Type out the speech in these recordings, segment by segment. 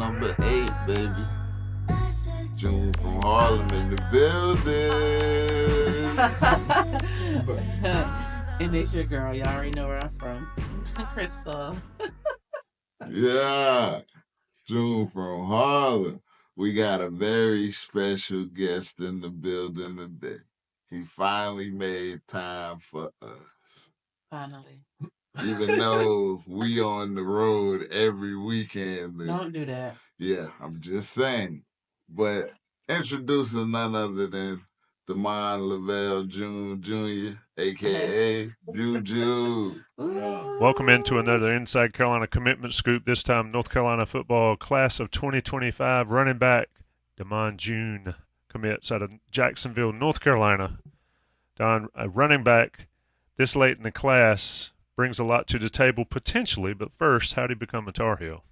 number 8, baby. June from Harlem in the building. And it's your girl. Y'all already know where I'm from. Krystal. Yeah. June from Harlem. We got a very special guest in the building today. He finally made time for us. Finally. Even though we on the road every weekend. Don't do that. Yeah, I'm just saying. But introducing none other than Damon Lavelle Jr., a.k.a. Juju. Welcome into another Inside Carolina Commitment Scoop. This time, North Carolina football class of 2025 running back Damon June commits out of Jacksonville, North Carolina. Don, a running back this late in the class brings a lot to the table potentially, but first, how did he become a Tar Heel?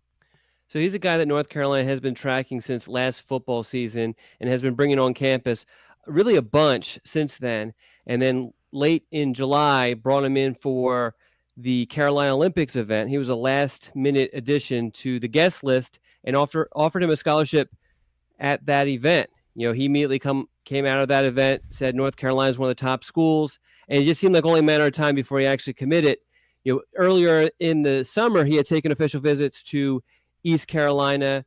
So he's a guy that North Carolina has been tracking since last football season and has been bringing on campus really a bunch since then. And then late in July, brought him in for the Carolina Olympics event. He was a last-minute addition to the guest list and offered him a scholarship at that event. You know, he immediately came out of that event, said North Carolina is one of the top schools, and it just seemed like only a matter of time before he actually committed. You know, earlier in the summer, he had taken official visits to East Carolina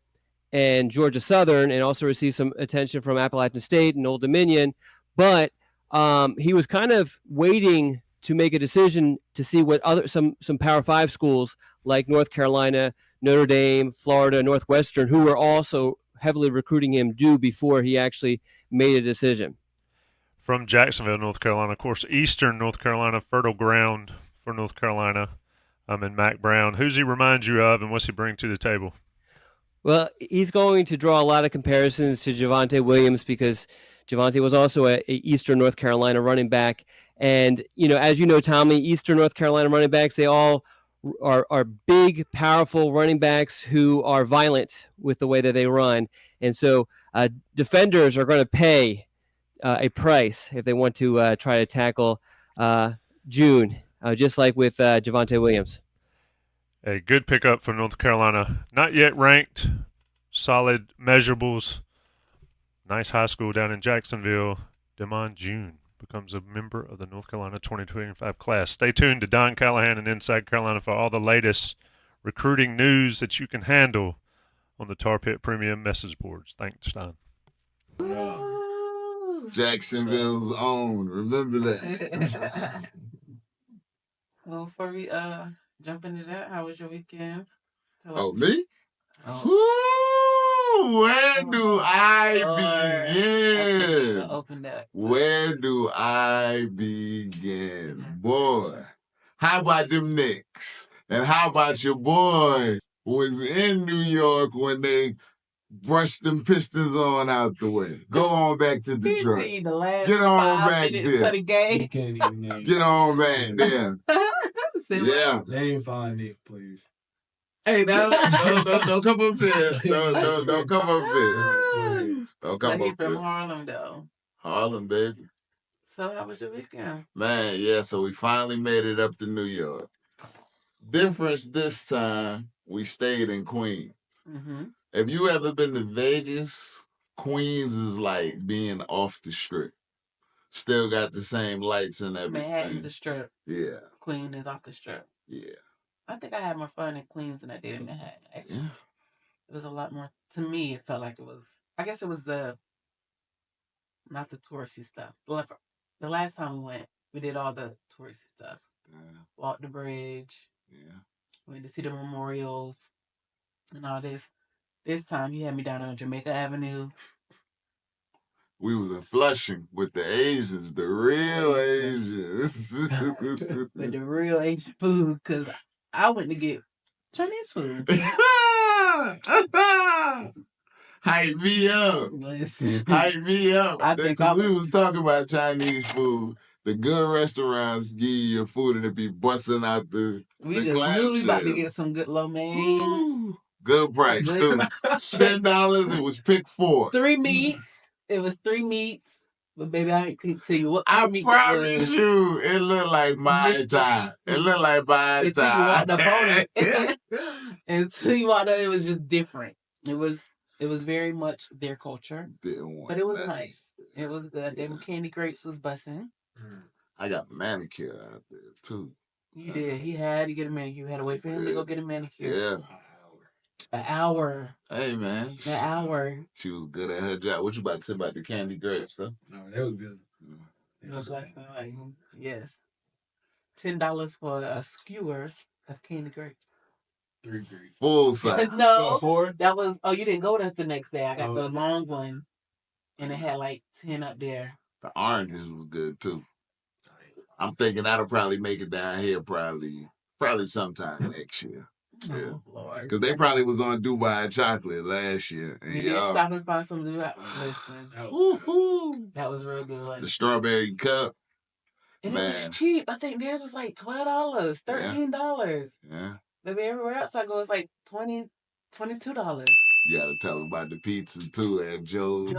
and Georgia Southern, and also received some attention from Appalachian State and Old Dominion. But he was kind of waiting to make a decision to see what some Power 5 schools like North Carolina, Notre Dame, Florida, Northwestern, who were also heavily recruiting him, do before he actually made a decision. From Jacksonville, North Carolina, of course, Eastern North Carolina, fertile ground for North Carolina. And Mac Brown. Who's he remind you of, and what's he bring to the table? Well, he's going to draw a lot of comparisons to Javonte Williams because Javonte was also a Eastern North Carolina running back. And, you know, as you know, Tommy, Eastern North Carolina running backs, they all are big, powerful running backs who are violent with the way that they run. And so defenders are going to pay a price if they want to try to tackle June. Just like with Javonte Williams. A good pickup for North Carolina. Not yet ranked. Solid measurables. Nice high school down in Jacksonville. Damon June becomes a member of the North Carolina 2025 class. Stay tuned to Don Callahan and Inside Carolina for all the latest recruiting news that you can handle on the Tar Pit Premium message boards. Thanks, Don. Jacksonville's own. Remember that. Well, before we jump into that, how was your weekend? Me? Ooh, where do I begin? Open that. Where do I begin? Boy, how about them Knicks? And how about your boy who was in New York when they brushed them Pistons on out the way? Go on back to Detroit. Get on back there. You can't even name Get on back there. Yeah. Name 5 Knicks, please. Hey, now, don't come up here. Don't come up here. Don't come up here. From Harlem, though. Harlem, baby. So how was your weekend? Man, yeah, so we finally made it up to New York. Difference this time, we stayed in Queens. Mm-hmm. Have you ever been to Vegas? Queens is like being off the strip. Still got the same lights and everything. Manhattan's the strip. Yeah. Queens is off the strip. Yeah. I think I had more fun in Queens than I did in Manhattan. Yeah. It was a lot more, to me, it felt like it was, I guess it was not the touristy stuff. The last time we went, we did all the touristy stuff. Yeah. Walked the bridge. Yeah. Went to see the memorials and all this. This time, he had me down on Jamaica Avenue. We was in Flushing with the Asians, the real Asians. With the real Asian food, because I went to get Chinese food. Hype me up. Listen. Hype me up. I think we was talking about Chinese food. The good restaurants give you your food and it be busting out the We just knew we about to get some good lo mein. Ooh, good price, too. $10, it was pick 4. 3 meats. It was 3 meats. But baby, I ain't tell you what I meat promise you, it looked like my time. It looked like my time. Until you walked up on it. Until you walked up, it was just different. It was very much their culture, Didn't want but it was that. nice. It was good. Yeah. Them candy grapes was busting. I got manicure out there too. You did. He had to get a manicure. You had to wait for him to go get a manicure. Yeah. An hour. Hey man. An hour. She was good at her job. What you about to say about the candy grapes, though? No, that was good. It was like, yes. $10 for a skewer of candy grapes. 3 grapes. Full size. No, 4? that was. Oh, you didn't go with us the next day. I got the long one, and it had like 10 up there. The oranges was good too. I'm thinking that'll probably make it down here probably sometime next year. Yeah, Lord. Because they probably was on Dubai chocolate last year. And We did stop and find some Dubai. Listen, that was real good. The strawberry cup. And it was cheap. I think theirs was like $12, $13. Yeah. Maybe everywhere else I go, it's like $22. You gotta tell them about the pizza too at Joe's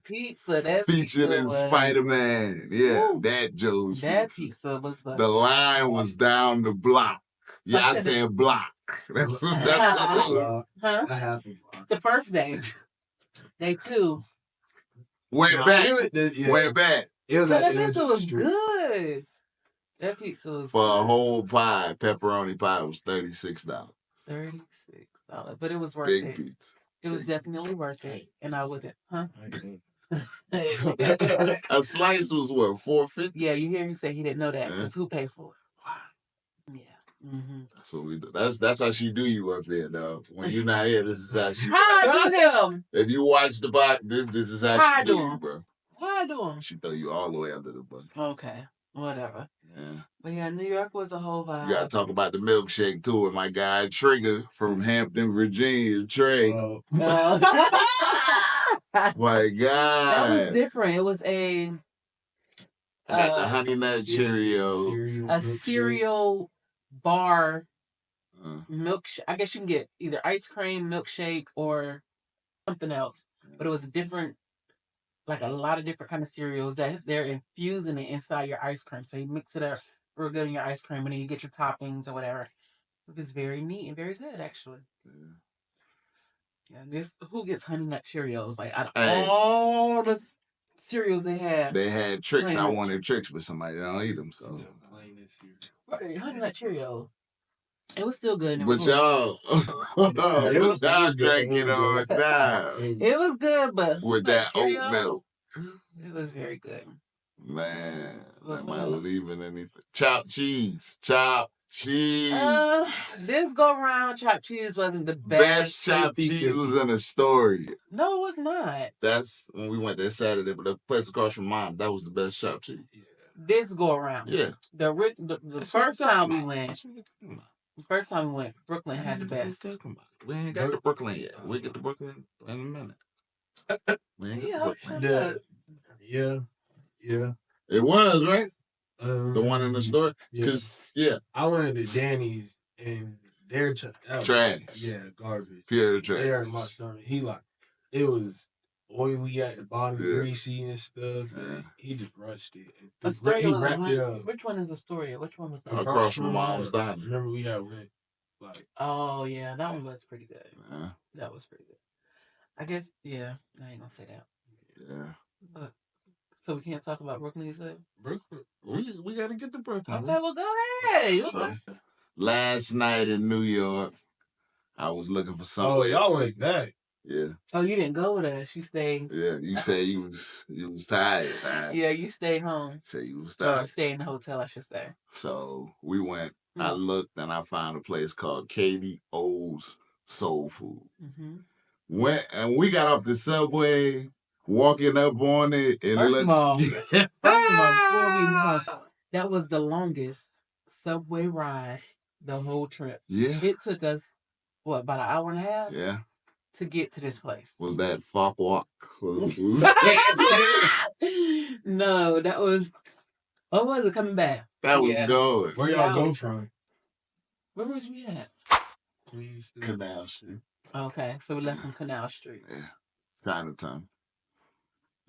Pizza. That featured pizza in was... Spider-Man. Yeah, Woo. that Joe's that pizza. Was the line was down the block. Yeah, I said block. That's what it was. Huh? I have a block. The first day. Day 2. Went back. It was that pizza was good. That pizza was for a whole pie. Pepperoni pie was $36. $36, but it was worth Big it. pizza. It was definitely worth it, and I wouldn't. Huh? A slice was what, $4.50? Yeah, you hear him say he didn't know that because who paid for it? Yeah. Mm-hmm. That's what we do. That's how she do you up here, though. When you're not here, this is how she. How I do him? If you watch the bot, this is how she do you, bro. How I do him? She throw you all the way under the bus. Okay, whatever. Yeah. But yeah, New York was a whole vibe. You gotta talk about the milkshake too with my guy Trigger from Hampton, Virginia. Trey. My God. That was different. It was I got the Honey Nut Cheerio. A cereal bar milkshake. I guess you can get either ice cream, milkshake, or something else. But it was different, like a lot of different kind of cereals that they're infusing it inside your ice cream. So you mix it up real good in your ice cream, and then you get your toppings or whatever. It was very neat and very good, actually. Yeah, who gets Honey Nut Cheerios? Like out of all the cereals they had Tricks. I wanted Tricks, but somebody don't eat them. So Honey Nut Cheerios. It was still good. But y'all, y'all drank it on down. It was good, but with that oat milk, it was very good. Man, am I leaving anything? Chopped cheese. This go around, chopped cheese wasn't the best. Best chopped cheese was in Astoria. No, it was not. That's when we went there Saturday, but the place across from Mom, that was the best chopped cheese. This go around. Yeah. The first time we went. The first time we went, Brooklyn had the best. We ain't got to Brooklyn yet. We'll get to Brooklyn in a minute. We ain't got to Brooklyn. Yeah. It was, right? The one in the store? Because, I went to Danny's and their trash. Garbage. Pure trash. They hurt my stomach. It was oily at the bottom, greasy and stuff. And he just rushed it. He wrapped it up. Which one is Astoria? Which one was that? Across from Mom's Diner. Remember we had went. Oh, yeah. That one was pretty good. That was pretty good. I guess, I ain't gonna say that. Yeah. But, so we can't talk about Brooklyn, you said? Brooklyn? We got to get to Brooklyn. Okay, well, go ahead. So, last night in New York, I was looking for something. Oh, y'all went back. Yeah. Oh, you didn't go with us. You stayed. Yeah, you say you was tired. Right? Yeah, you stayed home. Say you was tired. Or stayed in the hotel, I should say. So we went. I looked and I found a place called Katie O's Soul Food. Mm-hmm. Went and we got off the subway, walking up on it, and First of all, that was the longest subway ride the whole trip. Yeah. It took us, about an hour and a half? Yeah. To get to this place. Was that Falk Walk? No, that was... What was it coming back? That was good. Where y'all go from? Where was we at? Queens. Canal Street. Okay, so we left from Canal Street. Yeah. Chinatown.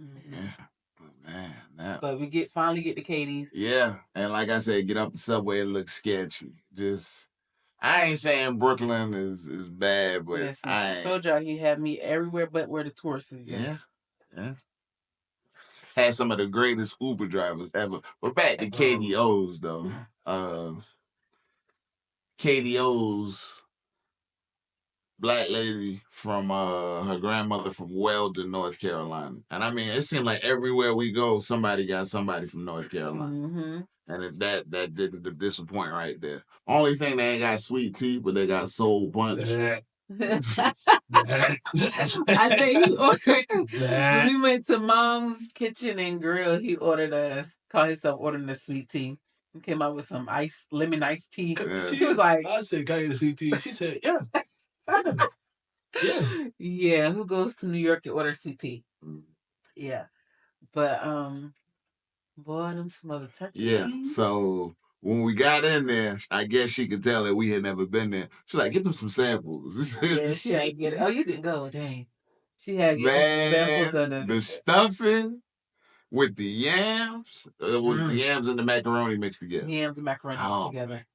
Mm-hmm. Yeah. But man, but we finally get to Katie's. Yeah. And like I said, get off the subway, it looks sketchy. I ain't saying Brooklyn is bad, but Listen, I I told y'all he had me everywhere but where the tourists is at. Yeah. Had some of the greatest Uber drivers ever. But back to KDO's though. KDO's black lady from her grandmother from Weldon, North Carolina. And I mean, it seemed like everywhere we go, somebody got somebody from North Carolina. Mm-hmm. And if that didn't disappoint right there. Only thing they ain't got sweet tea, but they got soul punch. I think he ordered. When we went to Mom's Kitchen and Grill, he ordered called himself ordering the sweet tea. He came out with some lemon iced tea. He was like, I said, "Can I get a sweet tea?" She said, "Yeah." Yeah, who goes to New York and orders sweet tea? Yeah. But boy, them smothered turkey. Yeah. So when we got in there, I guess she could tell that we had never been there. She's like, "Get them some samples." Yeah, she had to get it. Oh, you didn't go, dang. She had to get some samples of the stuffing with the yams. It was the yams and the macaroni mixed together. Yams and macaroni mixed together.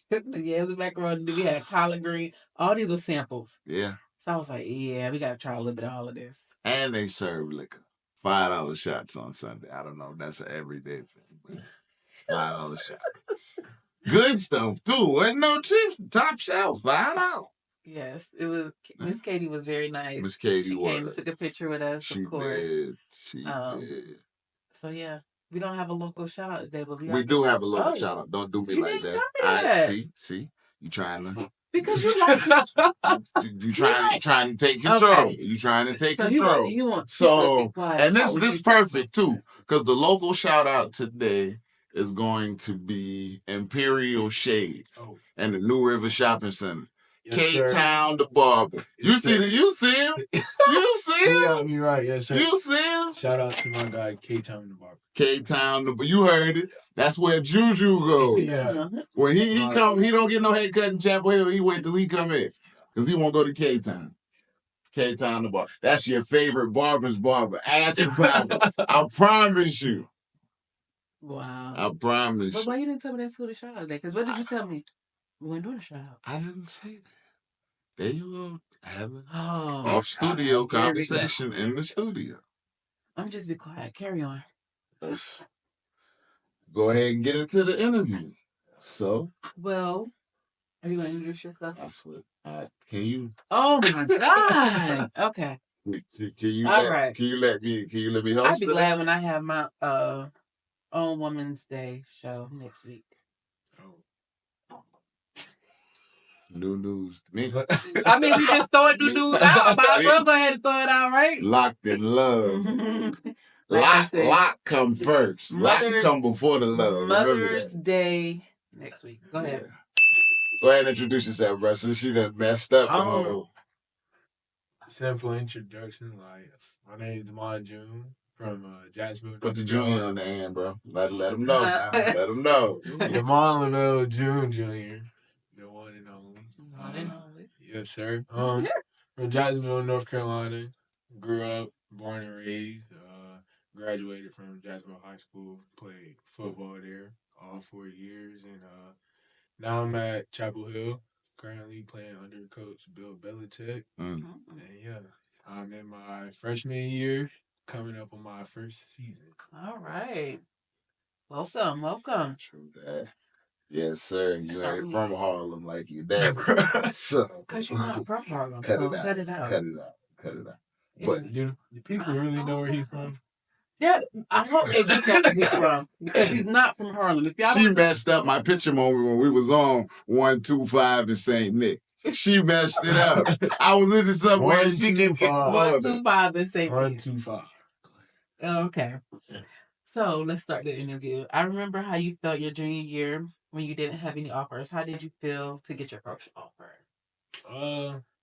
The yams and macaroni. We had collard green. All these were samples. Yeah. So I was like, yeah, we got to try a little bit of all of this. And they serve liquor. $5 shots on Sunday. I don't know if that's an everyday thing, but $5 shots. Good stuff, too. Wasn't no cheap. Top shelf, $5. Yes, it was. Miss Katie was very nice. Miss Katie she came and took a picture with us, of course. She did. So, yeah. We don't have a local shout out today, but we do have a local shout out. Don't do me like that. See, you trying to because you like to you trying to take control. Okay. You trying to take control. You want so and this perfect too, because the local shout out today is going to be Imperial Shade and the New River Shopping Center. Yes, K-Town the barber. Yes, you see him? You see him? You got me right, yes sir. You see him? Shout out to my guy K-Town the barber. K-Town the you heard it. That's where Juju goes. Yeah. When he come, he don't get no haircut in Chapel Hill. He wait till he come in. Because he won't go to K-Town. K-Town the barber. That's your favorite barber's barber. Ask about it. I promise you. Wow. I promise. But why you didn't tell me that's who the shout out today? Because what did you tell me? We weren't doing a shout out. I didn't say that. There you go. Having off studio conversation in the studio. I'm just be quiet. Carry on. Let's go ahead and get into the interview. So, well, are you going to introduce yourself? That's what. Can you? Oh my God. Okay. Can you? Right. Can you let me host? I'd be glad when I have my own Women's Day show next week. New news to me. I mean, we just throwing new news out. Might as well go ahead and throw it out, right? Loc'd N Love. Lock come first. Lock come before the love. Mother's Day next week. Go ahead. Yeah. Go ahead and introduce yourself, bro. Since she done messed up. Simple introduction. Like, my name is Damon June from Jacksonville. Put the Junior on the end, bro. Let him know. Let him know. Damon Lavelle June Jr. The one and only. One and only. Yes, sir. From Jacksonville, North Carolina. Grew up, born and raised. Graduated from Jacksonville High School. Played football there all 4 years. And now I'm at Chapel Hill. Currently playing under Coach Bill Belichick. And yeah, I'm in my freshman year. Coming up on my first season. All right. Welcome. True that. Yes, sir. You ain't from Harlem like your dad. So, because you're not from Harlem. Cut it out. But do people really know where he's from? Yeah, I hope they do know where he's from because he's not from Harlem. If y'all she messed up my picture moment when we was on 125 in St. Nick. She messed it up. I was in the subway and she can get 125 in St. Nick. 125. Okay. So let's start the interview. I remember how you felt your junior year when you didn't have any offers. How did you feel to get your first offer?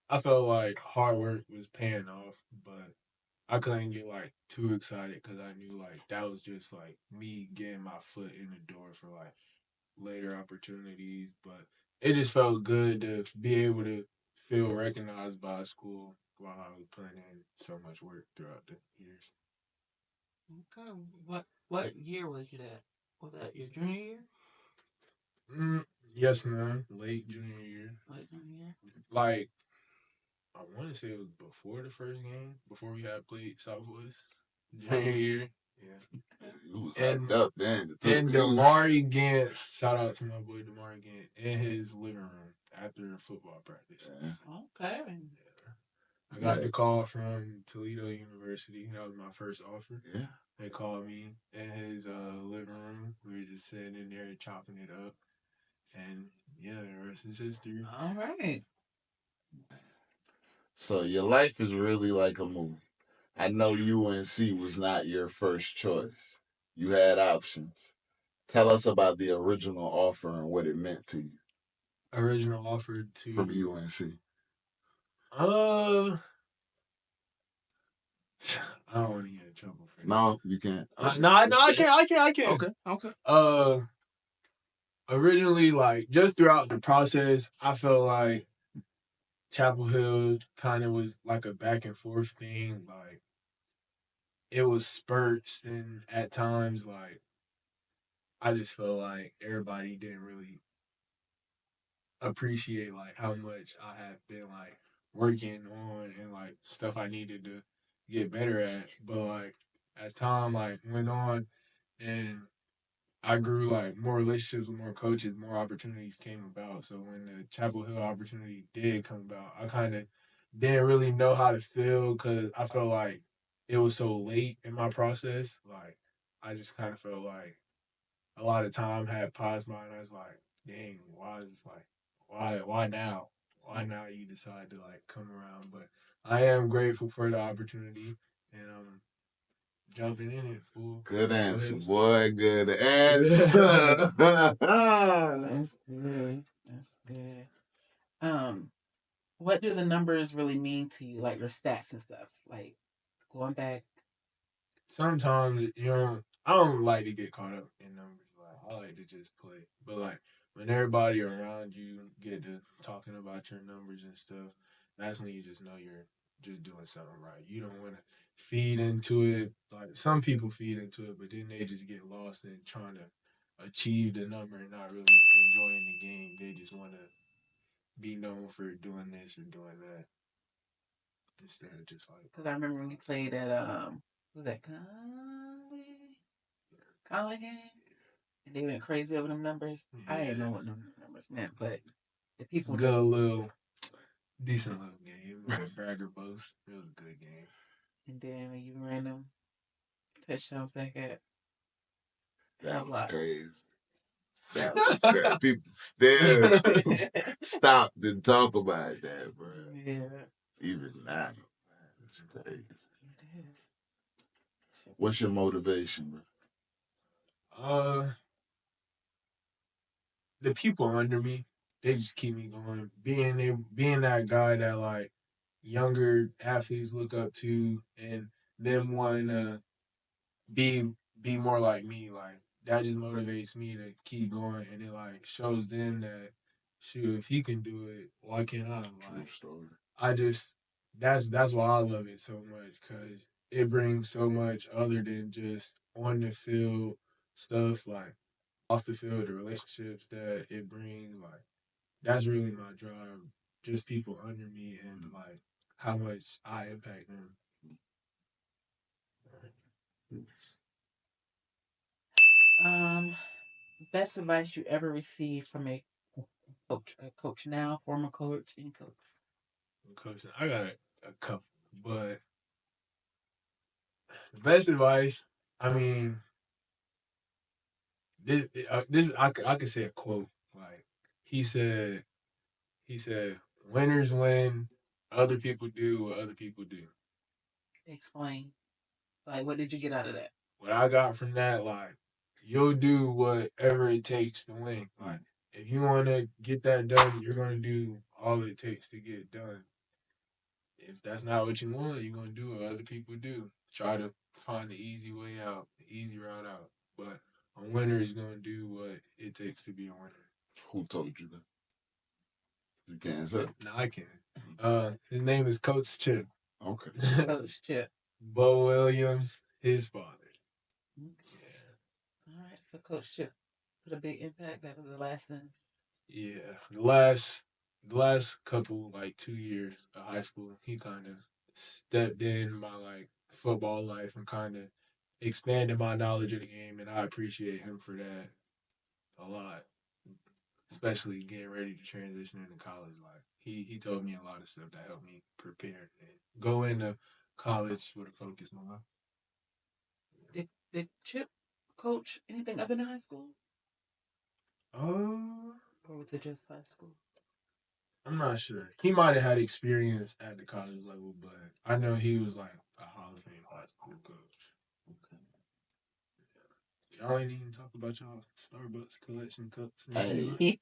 I felt like hard work was paying off, but I couldn't get like too excited because I knew like that was just like me getting my foot in the door for like later opportunities. But it just felt good to be able to feel recognized by a school while I was putting in so much work throughout the years. Okay. What year was you at? Was that your junior year? Yes, man. Late junior year. Like, I want to say it was before the first game, before we had played Southwest. Junior year. Yeah. You was hyped up then. And Damari Gantz, shout out to my boy Damari Gantz, in his living room after football practice. Yeah. Okay. Yeah. I got the call from Toledo University. That was my first offer. Yeah. They called me in his living room. We were just sitting in there chopping it up. And yeah, the rest is history. All right. So your life is really like a movie. I know UNC was not your first choice. You had options. Tell us about the original offer and what it meant to you. Original offer to from UNC. I don't want to get in trouble for that. No, you can't. No, I can't. Okay. Originally, like, just throughout the process, I felt like Chapel Hill kind of was like a back and forth thing. Like, it was spurts, and at times, like, I just felt like everybody didn't really appreciate, like, how much I had been, like, working on and, like, stuff I needed to get better at. But, like, as time, like, went on and I grew, like, more relationships with more coaches, more opportunities came about. So when the Chapel Hill opportunity did come about, I kind of didn't really know how to feel because I felt like it was so late in my process. Like, I just kind of felt like a lot of time had passed by, and I was like, dang, why is this like, why now? Why now you decide to, like, come around? But I am grateful for the opportunity, and I'm jumping in it, fool. Good answer, boy. Good answer. That's good. That's good. What do the numbers really mean to you? Like your stats and stuff. Like going back. Sometimes, I don't like to get caught up in numbers. Like, I like to just play. But, like, when everybody around you get to talking about your numbers and stuff, that's when you just know you're just doing something right. You don't want to feed into it. Like, some people feed into it, but then they just get lost in trying to achieve the number and not really enjoying the game. They just want to be known for doing this or doing that instead of just, like... Because I remember when you played at, was that Conley game? And they went crazy over them numbers. Yeah. I didn't know what numbers meant, but the people... Good decent little game. Like bragger boast. It was a good game. And then when you ran them touchdowns back at... That was crazy. That was crazy. People still stopped and talk about that, bro. Yeah. Even now. It's crazy. It is. What's your motivation, bro? The people under me, they just keep me going. Being that guy that, like, younger athletes look up to and them wanting to be more like me, like, that just motivates me to keep going, and it, like, shows them that, shoot, if he can do it, why can't I? Like, true story. I just, that's why I love it so much, because it brings so much other than just on the field stuff, like off the field, the relationships that it brings, like, that's really my drive. Just people under me and, like, how much I impact them. Best advice you ever received from a coach now, former coach, any coach? Coach, I got a couple, but the best advice, I mean, this I could say a quote. Like, he said, winners win, other people do what other people do. Explain. Like, what did you get out of that? What I got from that, like, you'll do whatever it takes to win. Like, if you want to get that done, you're going to do all it takes to get it done. If that's not what you want, you're going to do what other people do. Try to find the easy way out, the easy route out. But a winner is going to do what it takes to be a winner. Who told you that? You can't say. No, I can't. His name is Coach Chip. Okay. Coach Chip. Bo Williams, his father. Yeah. All right. So Coach Chip put a big impact. That was the last thing. Yeah, the last couple, like 2 years of high school, he kind of stepped in my like football life and kind of expanded my knowledge of the game, and I appreciate him for that a lot. Especially getting ready to transition into college life. He told me a lot of stuff that helped me prepare and go into college with a focus on. Did Chip coach anything other than high school? Or was it just high school? I'm not sure. He might have had experience at the college level, but I know he was like a Hall of Fame high school coach. Y'all ain't even talk about y'all Starbucks collection cups. Hey.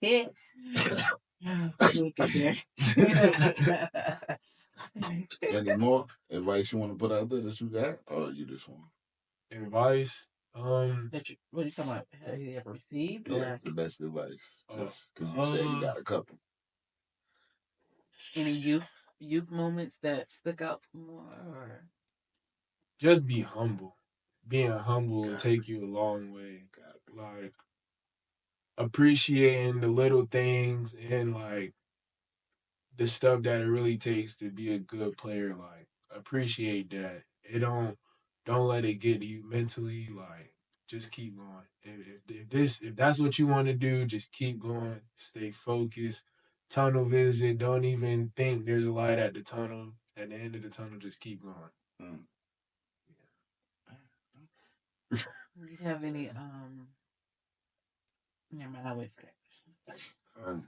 Any more advice you want to put out there that you got, or you just want Advice? What are you talking about? Have you ever received? Or the best advice? Because you Oh, said you got a couple. any youth moments that stick out more? Or? Just be humble. Being humble will take you a long way. Like appreciating the little things and like the stuff that it really takes to be a good player. Like appreciate that. Don't let it get to you mentally. Like just keep going. If that's what you want to do, just keep going. Stay focused. Tunnel vision. Don't even think there's a light at the tunnel. At the end of the tunnel, just keep going. Do you have any never mind, I'll wait for that.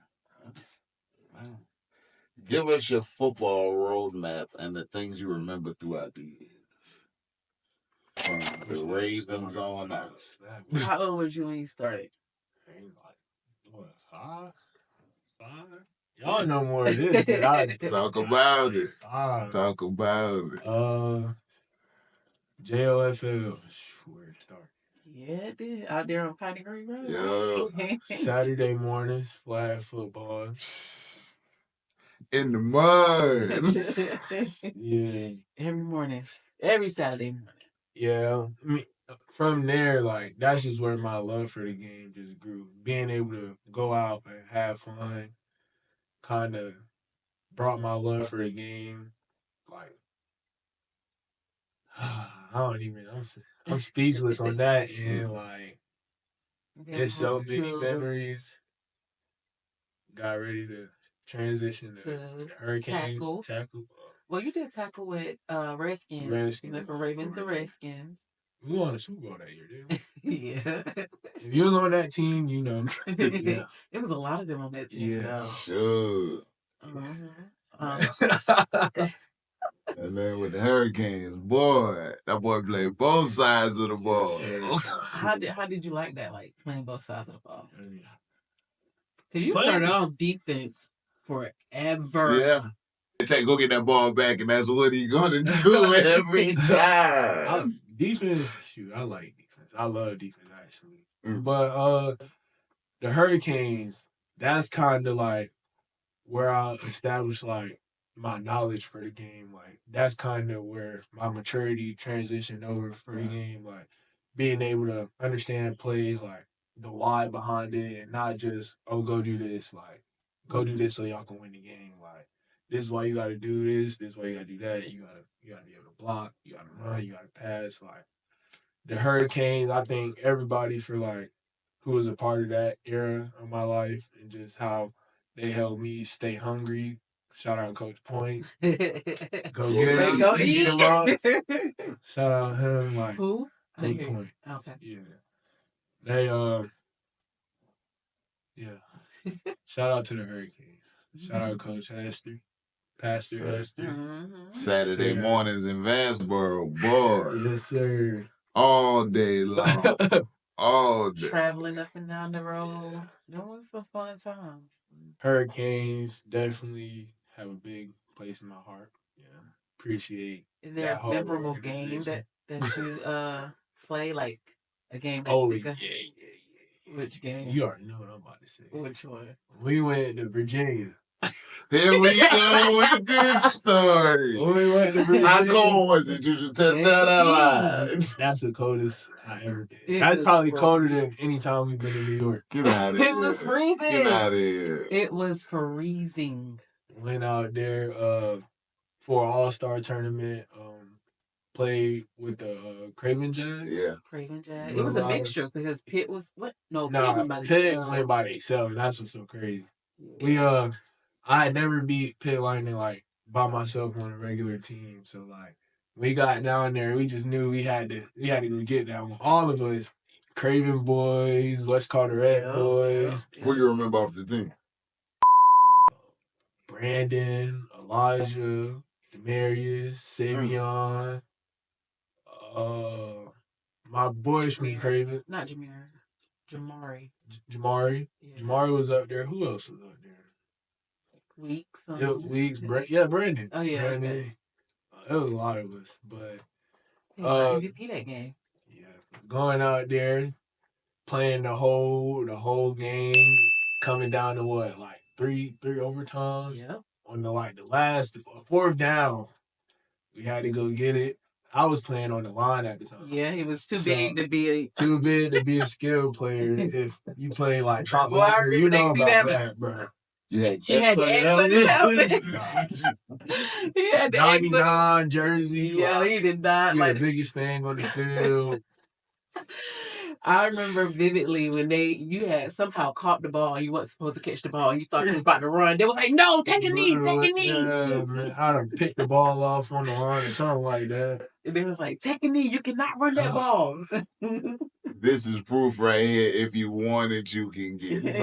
Give us your football roadmap and the things you remember throughout the years. From the Ravens on out. How old was you when you started? What, 5? Y'all know more of this than I do. Talk about it. Talk about it. JOFL. Where it started. Yeah, it did. Out there on Piney Creek Road. Yeah. Saturday mornings, flag football. In the mud. Yeah. Every morning. Every Saturday morning. Yeah. I mean, from there, like, that's just where my love for the game just grew. Being able to go out and have fun kind of brought my love for the game. Like, I'm speechless on that. And, like, there's so many memories. Got ready to transition to Hurricanes. Tackle. Well, you did tackle with Redskins. You went from Ravens to Redskins. We won a Super Bowl that year, didn't we? Yeah. If you was on that team, you know. Yeah. It was a lot of them on that team. Yeah. Sure. And then with the Hurricanes, boy, that boy played both sides of the ball. How did you like that, like playing both sides of the ball? Because you started off defense forever. Yeah. Go get that ball back, and that's what he's gonna do every time. Defense, shoot, I like defense. I love defense actually. But the Hurricanes, that's kind of like where I established like my knowledge for the game. Like that's kind of where my maturity transitioned over for the game. Like being able to understand plays, like the why behind it, and not just go do this. Like go do this so y'all can win the game. Like this is why you got to do this. This is why you got to do that. You gotta be able to block. You gotta run. You gotta pass. Like the Hurricanes, I think everybody for like who was a part of that era of my life and just how they helped me stay hungry. Shout out Coach Point. Go get him. Go eat. Shout out him. Like who? Coach Point. Okay. Yeah. They yeah. Shout out to the Hurricanes. Shout out Coach Hester. Pastor Hester. Mm-hmm. Saturday mornings in Vanceboro, boy. Yes, sir. All day long. All day. Traveling up and down the road. Doing some fun times. Hurricanes definitely have a big place in my heart. Yeah. Appreciate. Is there a memorable game that you play, like a game that's yeah. Which game? You already know what I'm about to say. Which one? We went to Virginia. Here we go with this story. How cold was it, Juju? Tell that lie. That's the coldest I ever did. It That's was probably frozen. colder than any time we've been in New York. Get out of here. It was freezing. Get out of here. It was freezing. Went out there for an all-star tournament. Played with the Craven Jags. Yeah. Craven Jags. It was a mixture because Pitt was what? No, Pitt went by Pitt themselves. went by themselves. That's what's so crazy. Yeah. I had never beat Pitt Lightning like by myself on a regular team. So like we got down there, we just knew we had to go get that one. All of us, Craven boys, West Carteret boys. Who you remember off the team? Brandon, Elijah, Demarius, Savion, my boys from Craven. Not Jamari. Jamari. Jamari. Yeah. Jamari was up there. Who else was up there? Weeks. Weeks. Brandon. Oh yeah. Brandon. Okay. It was a lot of us, but MVP that game. Yeah, going out there, playing the whole game, coming down to what, like three overtimes. Yep. On the last fourth down, we had to go get it. I was playing on the line at the time. Yeah, he was too big to be a skilled player. If you play like top well, lineman, you know about that, bro. Yeah, he had the X on his helmet. He had the 99 jersey. Yeah, he did not. He the biggest thing on the field. I remember vividly when you had somehow caught the ball and you weren't supposed to catch the ball and you thought you was about to run. They was like, no, take a knee, take a knee. Yeah, man. I done picked the ball off on the line or something like that. And they was like, take a knee, you cannot run that ball. This is proof right here. If you want it, you can get it.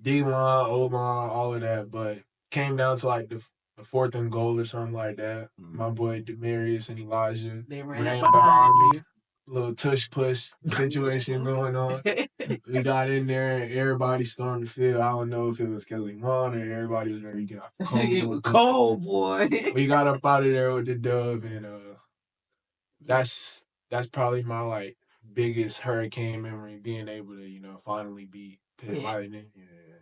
D-line, O-line, all of that. But came down to like the 4th and goal or something like that. My boy Demarius and Elijah they ran behind me. Little tush push situation going on. We got in there and everybody stormed the field. I don't know if it was Kelly Mon or everybody was ready to get off the cold. It was cold, boy. We got up out of there with the dub, and that's probably my like biggest hurricane memory, being able to finally beat Pitt Lightning. Yeah,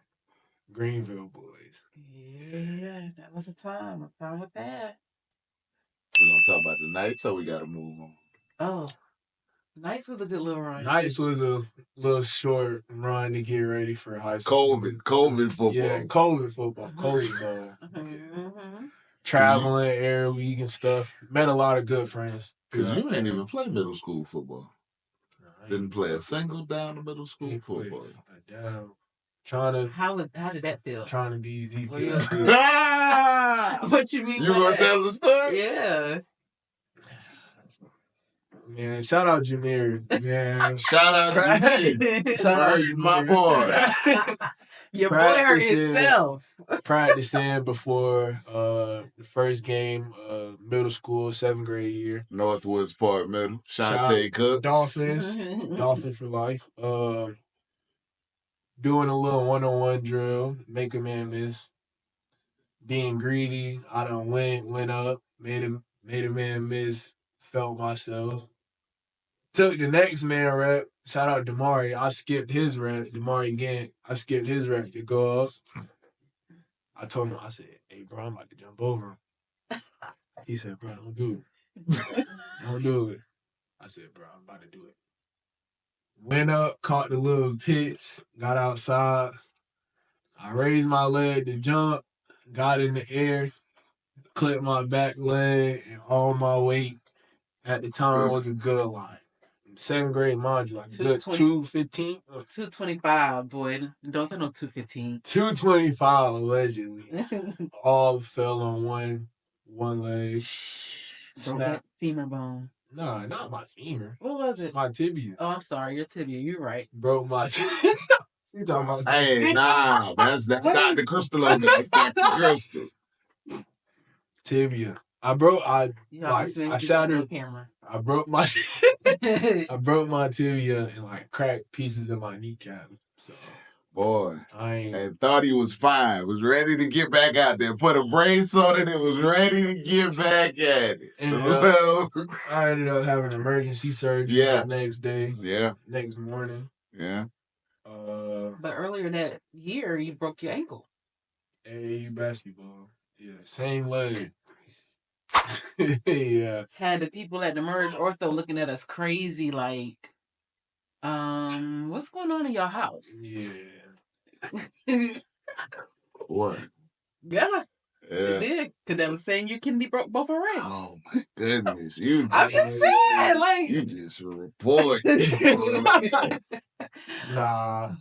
Greenville boys. Yeah, that was a time. A time with that. We're gonna talk about the Knights, so we gotta move on. Oh. Knights was a good little run. Knights was a little short run to get ready for high school. COVID football. Yeah, COVID football. COVID ball. Mm-hmm. Traveling air week and stuff. Met a lot of good friends. Because you ain't even play middle school football. Didn't play a single down the middle school football. Down. How did that feel? Trying to be easy. What you mean? You gonna tell the story? Yeah. Man, shout out Jameer. Man, shout out Jameer. Shout out my boy. Your boy hurt himself. Practicing before the first game, middle school, 7th grade year. Northwoods Park Middle. Shantae Cook. Dolphins for life. Doing a little one-on-one drill, make a man miss. Being greedy, I done went up, made a man miss, felt myself. Took the next man rep. Shout out Damari. I skipped his rep. Damari Gant. I skipped his rep to go up. I told him, I said, hey, bro, I'm about to jump over him. He said, bro, don't do it. Don't do it. I said, bro, I'm about to do it. Went up, caught the little pitch, got outside. I raised my leg to jump, got in the air, clipped my back leg, and all my weight at the time was a good line. 7th grade, mind you, like good 215. 225, boy. Don't say no 215. 225 allegedly. All fell on one leg. Snap femur bone. No, not my femur. What was it? My tibia. Oh, I'm sorry, your tibia. You're right. Broke my tibia. You talking about? Hey, nah, that's Dr. Krystal on there. That's Dr. Krystal. Tibia. I shattered. I broke my tibia and like cracked pieces of my kneecap. So, boy, and thought he was fine. Was ready to get back out there. Put a brace on it and was ready to get back at it. I ended up having emergency surgery the next day. Yeah. Next morning. Yeah. But earlier that year, you broke your ankle. AAU basketball. Yeah, same leg. Yeah. Had the people at the Merge Ortho looking at us crazy, like, what's going on in your house? Yeah. What? Yeah. It did, because that was saying your kidney broke both her wrists. Oh my goodness! You just, I'm just saying, like, you just report. Nah.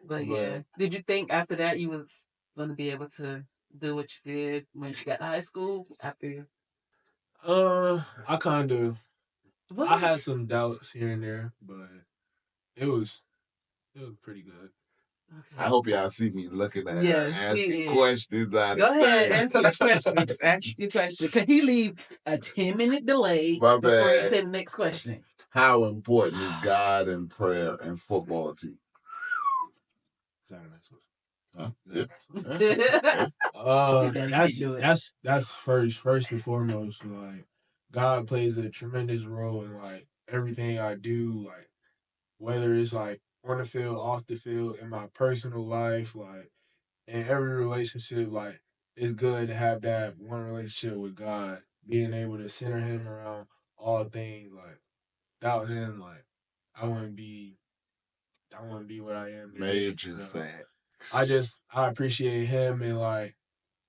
But yeah, did you think after that you was going to be able to do what you did when you got to high school? After I kind of. I had some doubts here and there, but it was pretty good. Okay. I hope y'all see me looking at her, asking yeah. questions. Go ahead, answer the questions. Ask your question. Could he leave a 10-minute delay before he say the next question? How important is God and prayer and football to you? Huh? Yeah. That's first and foremost. Like, God plays a tremendous role in like everything I do, like whether it's like on the field, off the field, in my personal life, like in every relationship. Like, it's good to have that one relationship with God, being able to center Him around all things. Like, without Him, like I wouldn't be what I am today. Major fact. I appreciate Him, and like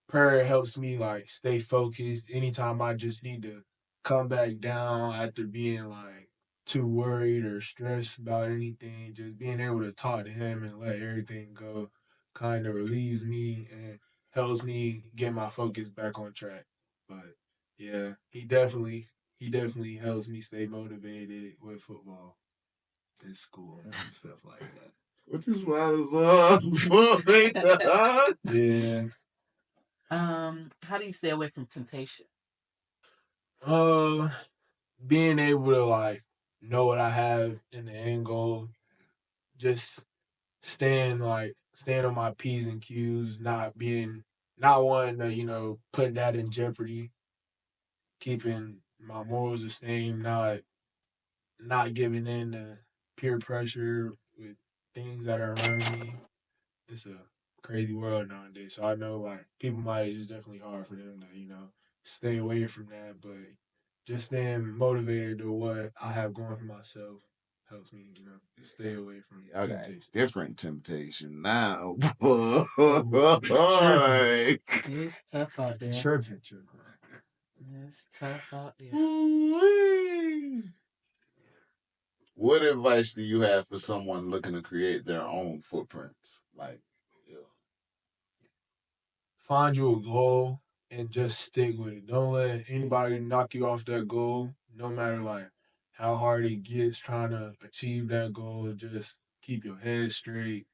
prayer helps me like stay focused anytime I just need to come back down after being like too worried or stressed about anything. Just being able to talk to Him and let everything go kind of relieves me and helps me get my focus back on track. But yeah, he definitely helps me stay motivated with football in school and stuff like that. What you smiling so for? Yeah. How do you stay away from temptation? Being able to like know what I have in the end goal, just staying on my P's and Q's, not wanting to, put that in jeopardy, keeping my morals the same, not giving in to peer pressure with things that are around me. It's a crazy world nowadays. So I know like people my age, it's definitely hard for them to, stay away from that. But just staying motivated to what I have going for myself helps me, stay away from temptation. Different temptation now. It's tough out there. Tripping. It's tough out there. What advice do you have for someone looking to create their own footprints? Like, find you a goal and just stick with it. Don't let anybody knock you off that goal, no matter like how hard it gets trying to achieve that goal. Just keep your head straight,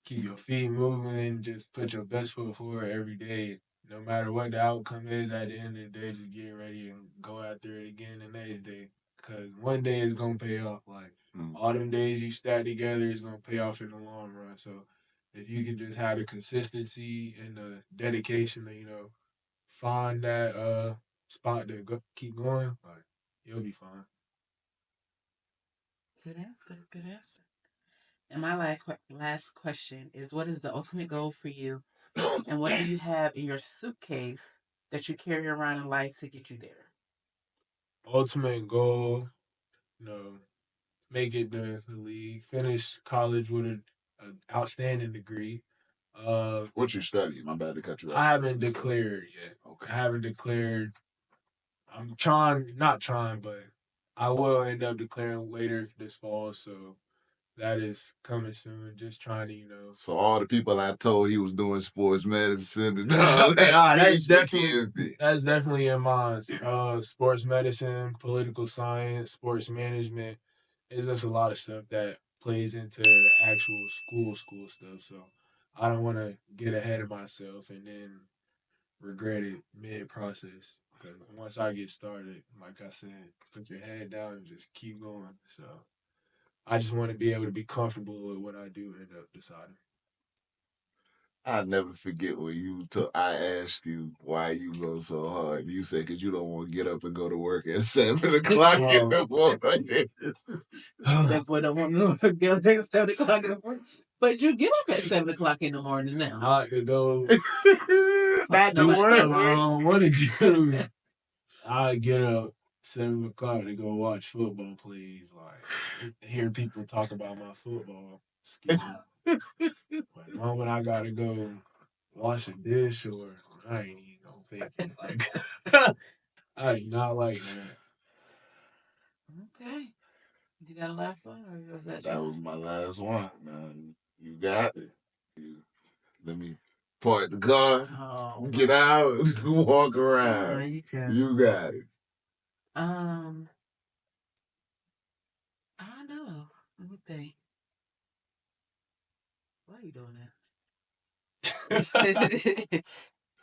keep your feet moving, just put your best foot forward every day. No matter what the outcome is at the end of the day, just get ready and go after it again the next day. Because one day it's going to pay off. Like, all them days you stack together is going to pay off in the long run. So, if you can just have the consistency and the dedication to, find that spot to keep going, like, you'll be fine. Good answer. And my last question is, what is the ultimate goal for you? And what do you have in your suitcase that you carry around in life to get you there? Ultimate goal, make it to the league, finish college with an outstanding degree. What you studying? My bad to cut you off. I haven't declared yet. Okay. I haven't declared. I'm not trying, but I will end up declaring later this fall. So that is coming soon. Just trying to, So all the people I told he was doing sports medicine and all that. That's definitely in mine. Sports medicine, political science, sports management. It's just a lot of stuff that plays into the actual school stuff. So I don't want to get ahead of myself and then regret it mid-process. Because once I get started, like I said, put your head down and just keep going. So I just want to be able to be comfortable with what I do end up deciding. I'll never forget when I asked you why you go so hard. You said because you don't want to get up and go to work at 7 o'clock in the morning. That boy don't want to get up at 7 o'clock in the morning. But you get up at 7 o'clock in the morning now. Not to go Not to do stuff I work. don't want to do. I get up 7 o'clock to go watch football plays, like hear people talk about my football skills. But the moment I gotta go wash a dish or I ain't even gonna fake it. Like I do not like that. Okay. You got a last one, or was that? That was my last one. Man, you got it. Let me park the car, get out, walk around. You got it. I don't know. Let me think. Why are you doing that?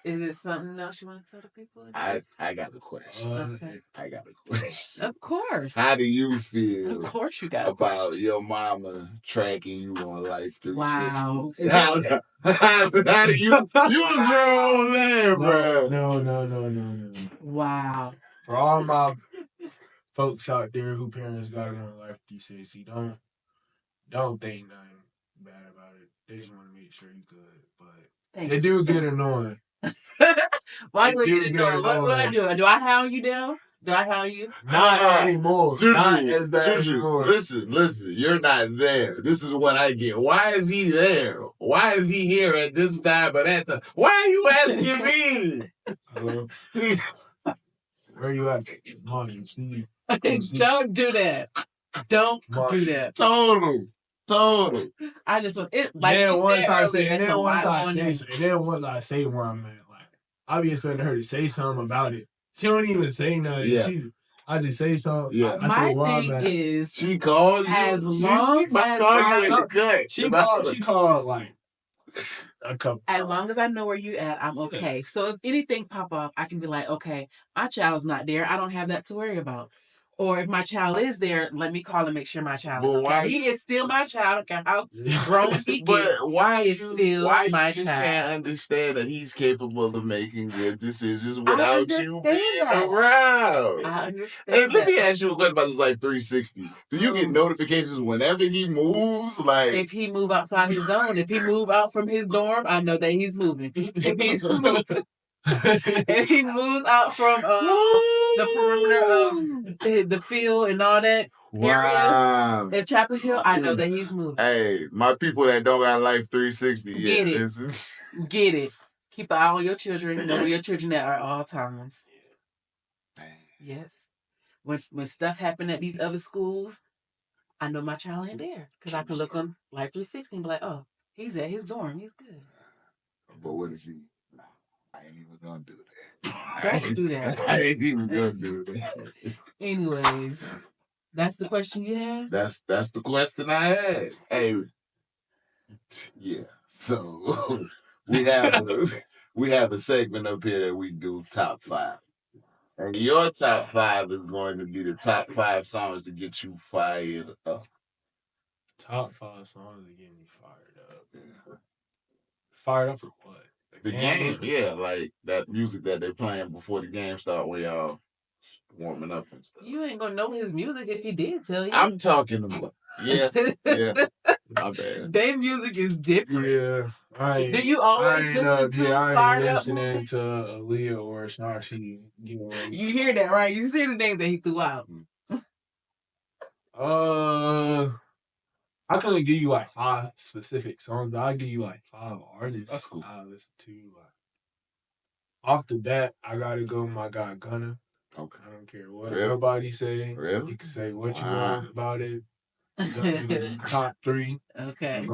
Is it something else you want to tell the people? I got a question. Okay. I got a question. Of course. How do you feel? Of course you got a about question. your mama tracking you on Life 360? Wow. How do you a grown man, bro? No. Wow. For all my folks out there who parents got it on Life 360, don't think nothing bad about it. They just want to make sure you good. But it do get annoying. Why do it get annoying? What I do? Do I hound you down? Do I hound you? Not anymore. Juju, not as bad anymore. Listen, you're not there. This is what I get. Why is he there? Why is he here at this time but at the... Why are you asking me? Hello? Where you at? Money, see. Don't do that. Don't do that. Total. I just want it. Like then once I say where I'm at, like I be expecting her to say something about it. She don't even say nothing. Yeah. I just say something. Yeah. I My thing is, she called you. As long she called like a couple. As long as I know where you at, I'm okay. So if anything pop off, I can be like, okay, my child's not there. I don't have that to worry about. Or if my child is there, let me call and make sure my child is okay. He is still my child. Okay, how grown he gets. But why is still my you just child. can't understand that he's capable of making good decisions without you being that. around? I understand. And let me ask you a question about this Life 360. Do you get notifications whenever he moves? Like if he move outside his zone, if he move out from his dorm, I know that he's moving. If he moves out from the perimeter of the field and all that area at Chapel Hill, I know that he's moving. Hey, my people that don't got Life 360 get yet. Get it. Keep an eye on your children. Know where your children are at all times. Yes. When stuff happen at these other schools, I know my child ain't there. Because I can look on Life 360 and be like, oh, he's at his dorm. He's good. But what if you... I ain't even gonna do that. Don't do that. I ain't even gonna do that. Anyways, that's the question you have? That's the question I had. Hey, yeah. So we have a segment up here that we do top 5. And your top 5 is going to be the top 5 songs to get you fired up. Top 5 songs to get me fired up. Yeah. Fired up for what? The game, yeah, like that music that they're playing before the game start where y'all warming up and stuff. You ain't gonna know his music if he did tell you. I'm talking about, yeah. My bad. Their music is different. Yeah. Do you always listen to I ain't listening to Aaliyah or Ashanti. You hear that, right? You see the names that he threw out. I couldn't give you like 5 specific songs, but I'll give you like 5 artists. That's cool. I listen to like off the bat, I gotta go with my guy Gunna. Okay. I don't care what nobody say. Really? You can say what you want about it. It's top 3. Okay.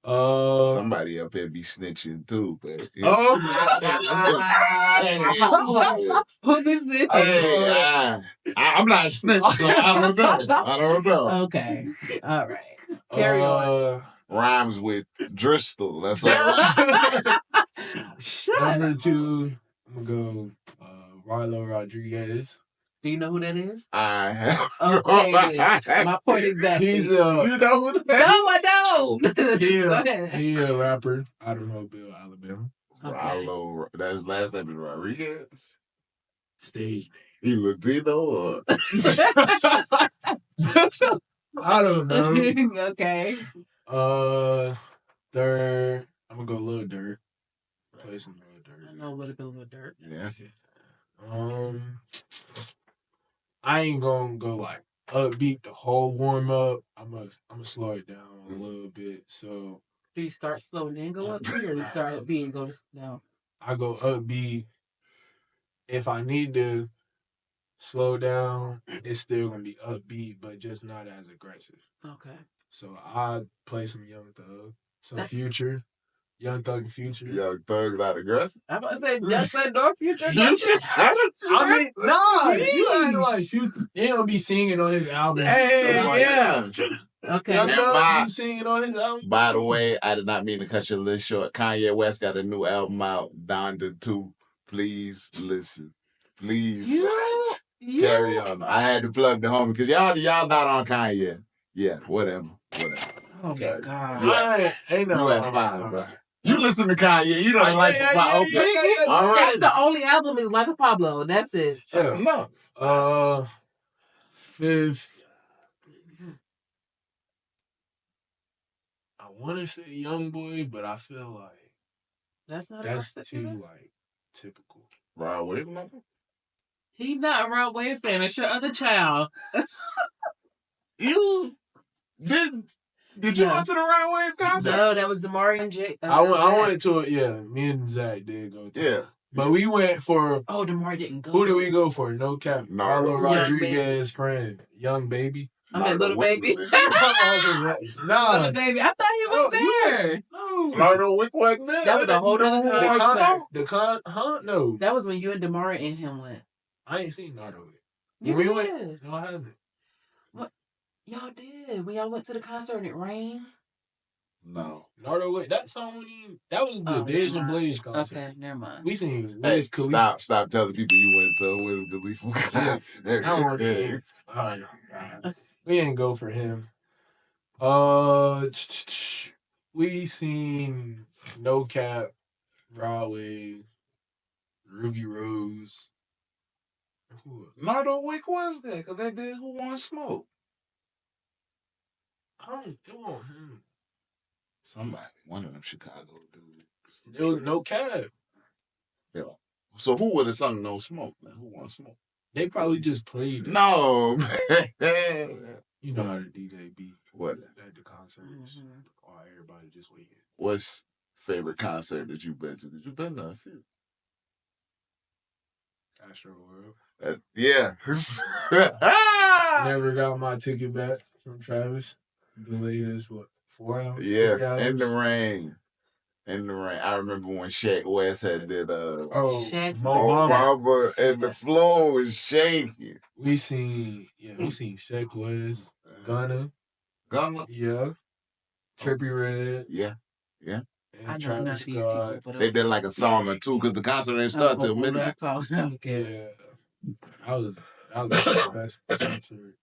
Somebody up here be snitching too, but who be snitching? I'm not snitching, so I don't know. Okay, all right. Carry on. Rhymes with Dristal. That's all. Number 2, I'm gonna go Rilo Rodriguez. Do you know who that is? I have. Okay, my point exactly. He's you know who that is? No, I don't. He a rapper out of Mobile, Alabama. Okay. Rilo, that's last name is Rodriguez. Stage name. He Latino or? I don't know. Okay. Third, I'm gonna go Lil Durk. Play some Lil Durk. I know a little bit of Lil Durk. Yes. I ain't gonna go like upbeat the whole warm up. I'm gonna slow it down a little bit. So do you start slow and then go upbeat, or you start upbeat and go down? I go upbeat. If I need to slow down, it's still gonna be upbeat, but just not as aggressive. Okay. So I play some Young Thug, some That's- Future, Young Thug and Future. Young Thug, not aggressive. I'm about to say Young Thug nor Future. Future. I mean, nah, you Yeesh. acting like Future. He don't be singing on his album. Yeah. Okay. Young And Thug be singing on his album. By the way, I did not mean to cut your list short. Kanye West got a new album out, Donda 2. Please listen. Please. Carry on. I had to plug the homie because y'all not on Kanye. Yeah, whatever. Oh my God. I ain't no. You at 5, bro. You listen to Kanye. You don't like yeah, Pablo. yeah, Okay. yeah. All right. That's the only album is Like a Pablo. That's it. That's enough. Fifth. I want to say Young Boy, but I feel like That's not that's aggressive too either? like typical. Rod Wave, nothing? He's not a Rod Wave fan. It's your other child. You did you No. go to the Rod Wave concert? No, that was Damari and Jake. I went to it. Yeah, me and Zach did go to. Yeah. it. But we went for. Oh, Damari didn't go. Who did we go for? No cap. Nardo. Marlo Young Rodriguez friend, Young Baby. I meant Little Baby. Nah, Little Baby. I thought he was there. no. Nardo Wick wasn't there. That was a whole other concert. No. That was when you and Damari and him went. I ain't seen Nardo yet. You We did. went. No, I haven't. Y'all did. When y'all went to the concert and it rained. No. Nardo went. That song that was the Dej and Blaze concert. Okay, never mind. We seen Hey, Wiz Khalifa. stop telling people you went to Wiz Khalifa concert. I want him. We ain't go for him. We seen No Cap, Rod Wave, Ruby Rose. Who? Nardo Wick was there because they did Who Wants Smoke. It wasn't him. Somebody, one of them Chicago dudes. It was No Cap. Yeah. So who would have sung No Smoke? Man? Who Wants Smoke? They probably just played it. No. You know how the DJ be. What? At the concerts. Or everybody just waiting. What's favorite concert that you've been to? Did you been to a few? Astro World. Yeah. Never got my ticket back from Travis. Delayed us, 4 hours? Yeah, 3 hours? in the rain. I remember when Shaq West had did Shaq's Mo Mama, and the floor was shaking. We seen Shaq West, Gunna, yeah, Trippie Redd, Yeah. I and know none Travis of these Scott. people, but They did like a song or two because the concert didn't start till midnight. Okay. Yeah, I was the best concert.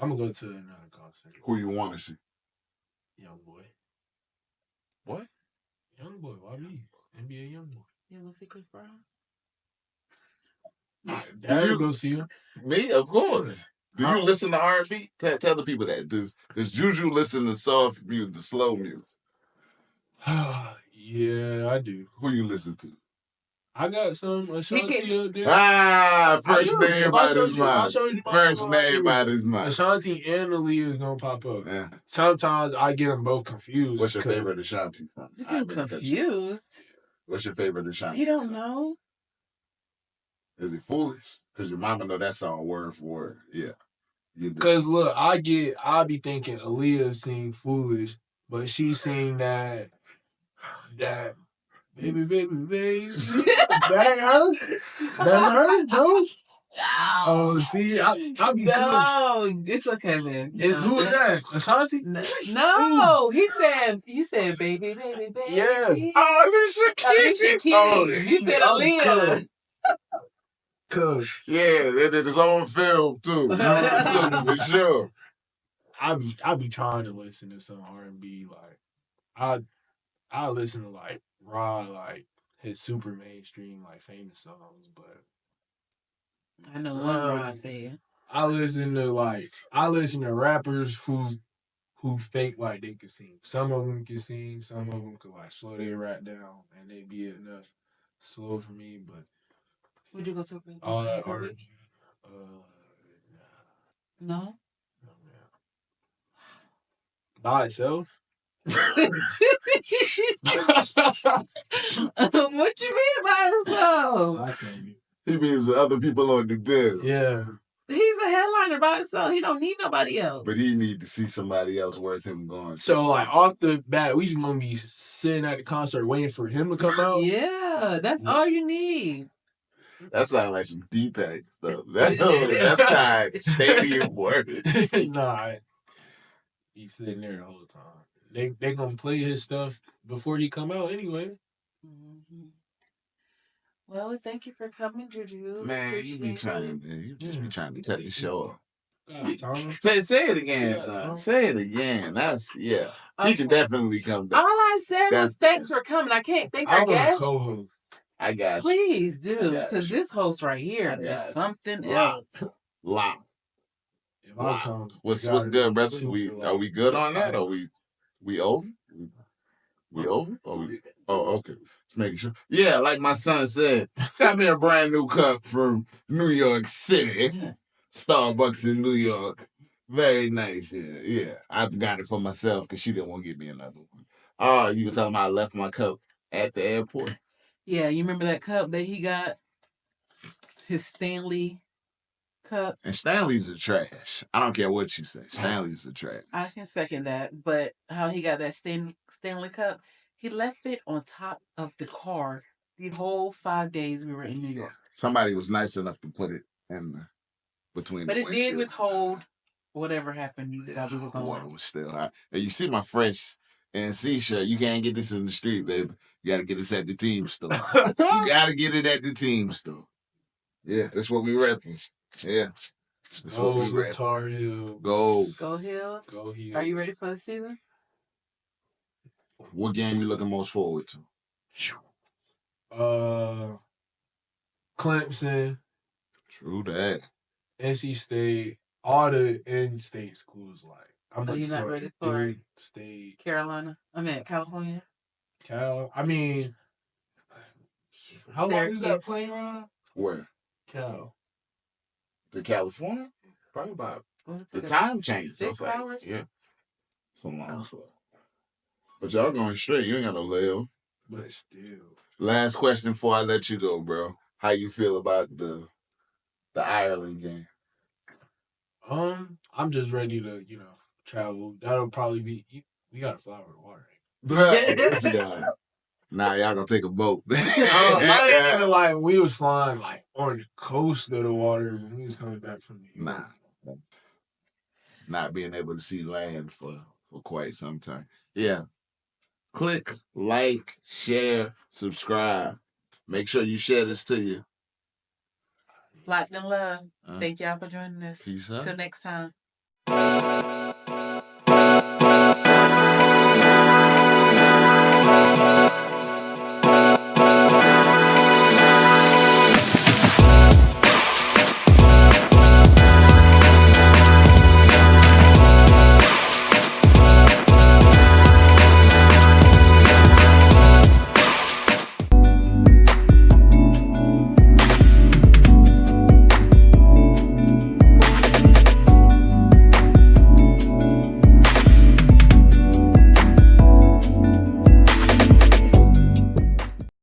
I'm gonna go to another concert. Who you want to see? Young Boy. What? Young Boy, why me? NBA Young Boy. You want to see Chris Brown? Dad will go see him. Me, of course. Do you listen to R&B? Tell the people that. Does Juju listen to soft music, the slow music? Yeah, I do. Who you listen to? I got some Ashanti up there. First name out his mouth. First name out his mouth. Ashanti and Aaliyah is gonna pop up. Yeah. Sometimes I get them both confused. What's your favorite Ashanti? I'm confused. What's your favorite Ashanti? You don't know? Is it Foolish? Because your mama know that song word for word. Yeah. Because look, I be thinking Aaliyah sing Foolish, but she sing that baby, that hurt, Joe. Oh, see, I be No, it's okay, man. Who is that? Ashanti? No, he said, baby. Yeah. Oh, Alicia Keys. Oh, He said Aaliyah. Cause yeah, they did his own film too. For sure. I be trying to listen to some R&B. Like I listen to like Rod, like his super mainstream, like famous songs, but I know one Rod fan. I listen to rappers who who fake like they can sing. Some of them can sing. Some of them could like slow their rap down, and they be enough slow for me. But Would you go to a all that concert? R&B, No. no man. By itself. What you mean by himself? I can't be. He means the other people on the bill. Yeah. He's a headliner by himself. He don't need nobody else. But he need to see somebody else worth him going. So like off the bat, we just gonna be sitting at the concert waiting for him to come out. Yeah, that's all you need. That sounds like some D-Pack stuff. That's kind of stadium work. Nah, he's sitting there the whole time. They gonna play his stuff before he come out anyway. Mm-hmm. Well, thank you for coming, Juju. Man, you be trying, man. You just be trying to cut the show off. Say Say it again, son. Say it again. That's He can definitely come back. All I said was thanks for coming. I can't thank our guest. Co-host. I got you. Please do, because this host right here is something else. Lock. If I come, What's good, brother? Are we good on that? Or we over? We over? Okay. Just making sure. Yeah, like my son said, got me a brand new cup from New York City. Starbucks in New York. Very nice. Yeah. I got it for myself because she didn't want to give me another one. Oh, you were talking about I left my cup at the airport? Yeah, you remember that cup that he got? His Stanley cup. And Stanley's a trash. I don't care what you say. Stanley's a trash. I can second that. But how he got that Stanley cup, he left it on top of the car the whole 5 days we were in New York. Somebody was nice enough to put it in between but the it did withhold whatever happened. We were going. Water was still hot. And you see my fresh NC shirt. You can't get this in the street, baby. You got to get this at the team store. You got to get it at the team store. Yeah, that's what we repping. Yeah. That's what we repping. Tar Heel. Go. Go Hills. Go Heels. Are you ready for the season? What game you looking most forward to? Clemson. True that. NC State. All the in-state schools. Like, I'm Are you not ready for State? Carolina? California. Cal. I mean, how long is that plane ride? Where? Cal. To California? Probably about the time change. 6 hours? Yeah. So long. But y'all going straight. You ain't got no layover. But still. Last question before I let you go, bro. How you feel about the Ireland game? I'm just ready to, travel. That'll probably be. We got to fly over the water. Nah, y'all gonna take a boat. I ain't even like we was flying like on the coast of the water when we was coming back from New York. Nah. Not being able to see land for quite some time. Yeah. Click, like, share, subscribe. Make sure you share this to you. Loc'd N Love. Thank y'all for joining us. Peace out. Till next time.